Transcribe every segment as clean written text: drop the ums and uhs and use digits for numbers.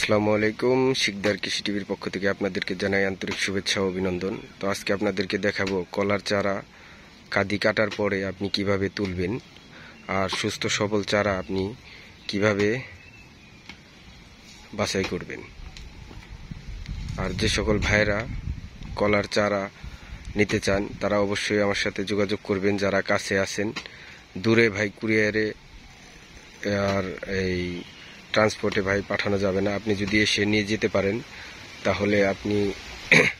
আসসালামু আলাইকুম। শিকদার কৃষি টিভির পক্ষ থেকে আপনাদেরকে জানাই আন্তরিক শুভেচ্ছা ও অভিনন্দন। তো আজকে আপনাদেরকে দেখাবো কলার চারা কাঁদি কাটার পরে আপনি কিভাবে তুলবেন, আর সুস্থ সবল চারা আপনি কিভাবে বাছাই করবেন। আর যে সকল ভাইরা কলার চারা নিতে চান তারা অবশ্যই আমার সাথে যোগাযোগ করবেন। যারা কাছে আছেন, দূরে ভাই কুরিয়ারে আর এই ট্রান্সপোর্টে ভাই পাঠানো যাবে না। আপনি যদি এসে নিয়ে যেতে পারেন তাহলে আপনি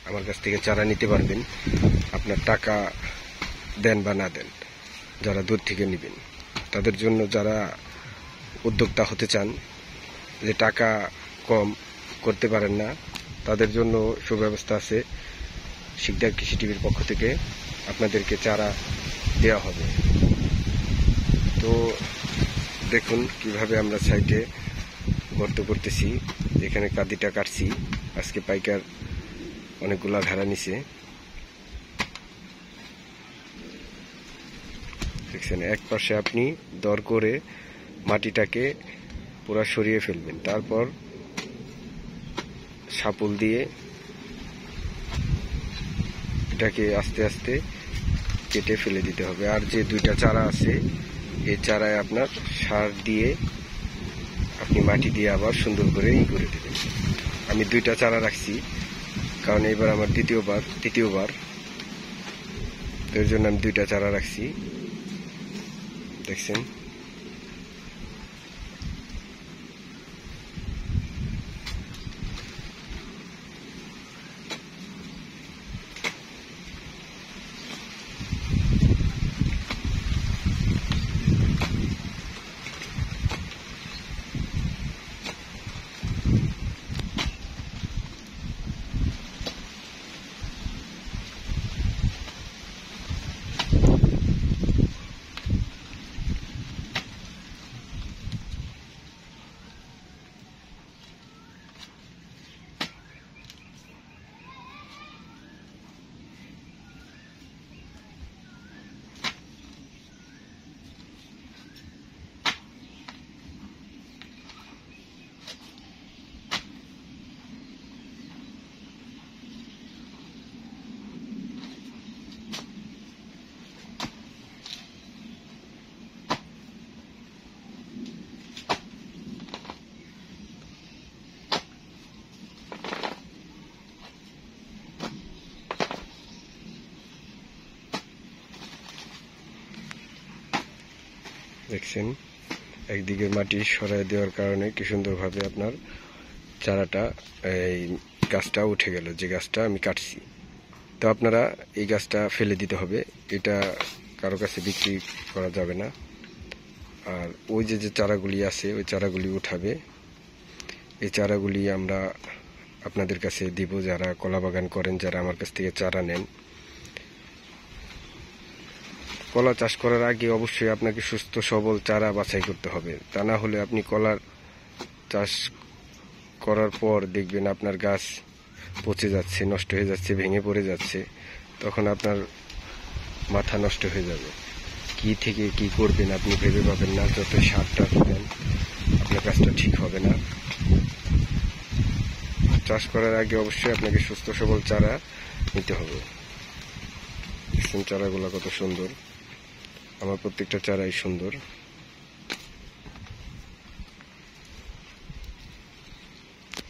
আমার কাছ থেকে চারা নিতে পারবেন, আপনার টাকা দেন বা না দেন। যারা দূর থেকে নেবেন তাদের জন্য, যারা উদ্যোক্তা হতে চান, যে টাকা কম করতে পারেন না, তাদের জন্য সুব্যবস্থা আছে। শিকদার কৃষি টিভির পক্ষ থেকে আপনাদেরকে চারা দেওয়া হবে। তো দেখুন কিভাবে আমরা সাইডে গর্ত করতেছি। এখানে কাঁদিটা কাটছি, আজকে পাইকার অনেকগুলা ভেড়া নিছে। দেখছেন, এক পাশে আপনি দর করে মাটিটাকে পুরা সরিয়ে ফেলবেন, তারপর শাপুল দিয়ে এটাকে আস্তে আস্তে কেটে ফেলে দিতে হবে। আর যে দুইটা চারা আছে, এই চারায় আপনার সার দিয়ে আপনি মাটি দিয়ে আবার সুন্দর করে করে দেবেন। আমি দুইটা চারা রাখছি, কারণ এবার আমার তৃতীয়বার, এর জন্য আমি দুইটা চারা রাখছি। দেখছেন, দেখছেন একদিকে মাটি সরাই দেওয়ার কারণে কি সুন্দরভাবে আপনার চারাটা, এই গাছটা উঠে গেল, যে গাছটা আমি কাটছি। তো আপনারা এই গাছটা ফেলে দিতে হবে, এটা কারো কাছে বিক্রি করা যাবে না। আর ওই যে চারাগুলি আছে, ওই চারাগুলি উঠাবে। এই চারাগুলি আমরা আপনাদের কাছে দিব, যারা কলা বাগান করেন, যারা আমার কাছ থেকে চারা নেন। কলা চাষ করার আগে অবশ্যই আপনাকে সুস্থ সবল চারা বাছাই করতে হবে। তা না হলে আপনি কলার চাষ করার পর দেখবেন আপনার গাছ পচে যাচ্ছে, নষ্ট হয়ে যাচ্ছে, ভেঙে পড়ে যাচ্ছে, তখন আপনার মাথা নষ্ট হয়ে যাবে। কি থেকে কি করবেন আপনি ভেবে পাবেন না। যত সারটা দেন আপনার কাজটা ঠিক হবে না। চাষ করার আগে অবশ্যই আপনাকে সুস্থ সবল চারা নিতে হবে। দেখছেন চারাগুলো কত সুন্দর, আমার প্রত্যেকটা চারাই সুন্দর।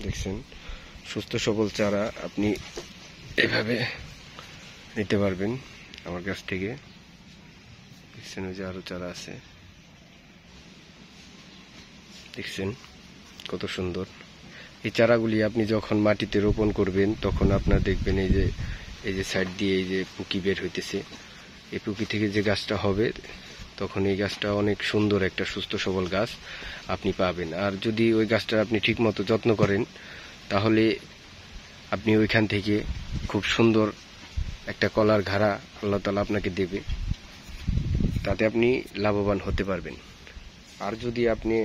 দেখছেন, সুস্থ সবল চারা আপনি এভাবে নিতে পারবেন আমার কাছ থেকে। দেখছেন, ওই যে আরো চারা আছে, দেখছেন কত সুন্দর। এই চারাগুলি আপনি যখন মাটিতে রোপণ করবেন তখন আপনার দেখবেন এই যে সাইড দিয়ে এই যে পুকি বের হইতেছে, এই পুকি থেকে যে গাছটা হবে, তখন এই গাছটা অনেক সুন্দর একটা সুস্থ সবল গাছ আপনি পাবেন। আর যদি ওই গাছটা আপনি ঠিক মতো যত্ন করেন তাহলে আপনি ওইখান থেকে খুব সুন্দর একটা কলার ঘাড়া আল্লাহ তাআলা আপনাকে দেবে, তাতে আপনি লাভবান হতে পারবেন। আর যদি আপনি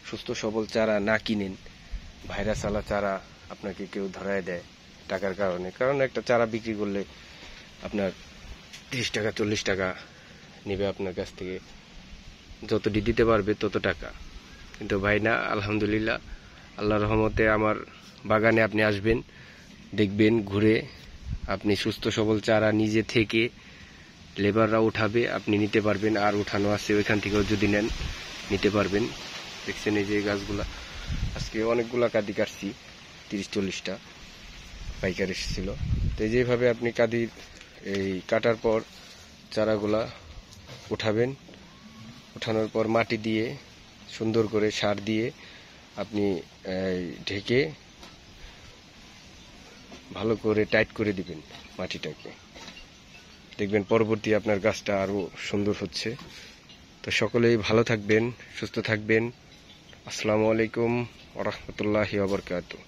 সুস্থ সবল চারা না কিনেন, ভাইরাস আলা চারা আপনাকে কেউ ধরায় দেয় টাকার কারণে, কারণ একটা চারা বিক্রি করলে আপনার 30 টাকা 40 টাকা নেবে আপনার কাছ থেকে, যতটি দিতে পারবে তত টাকা। কিন্তু ভাই না, আলহামদুলিল্লাহ আল্লাহর রহমতে আমার বাগানে আপনি আসবেন, দেখবেন, ঘুরে আপনি সুস্থ সবল চারা নিজে থেকে লেবাররা উঠাবে, আপনি নিতে পারবেন। আর উঠানো আছে ওইখান থেকেও যদি নেন নিতে পারবেন। দেখছেন এই যে গাছগুলা, আজকে অনেকগুলা কাঁদি কাটছি, 30-40টা পাইকার এসেছিল। তো এই যেভাবে আপনি কাঁদি এই কাটার পর চারাগুলা উঠাবেন, উঠানোর পর মাটি দিয়ে সুন্দর করে সার দিয়ে আপনি ঢেকে ভালো করে টাইট করে দিবেন মাটিটাকে, দেখবেন পরবর্তী আপনার গাছটা আরো সুন্দর হচ্ছে। তো সকলেই ভালো থাকবেন, সুস্থ থাকবেন। আসসালামু আলাইকুম ওয়া রাহমাতুল্লাহি ওয়া বারাকাতুহু।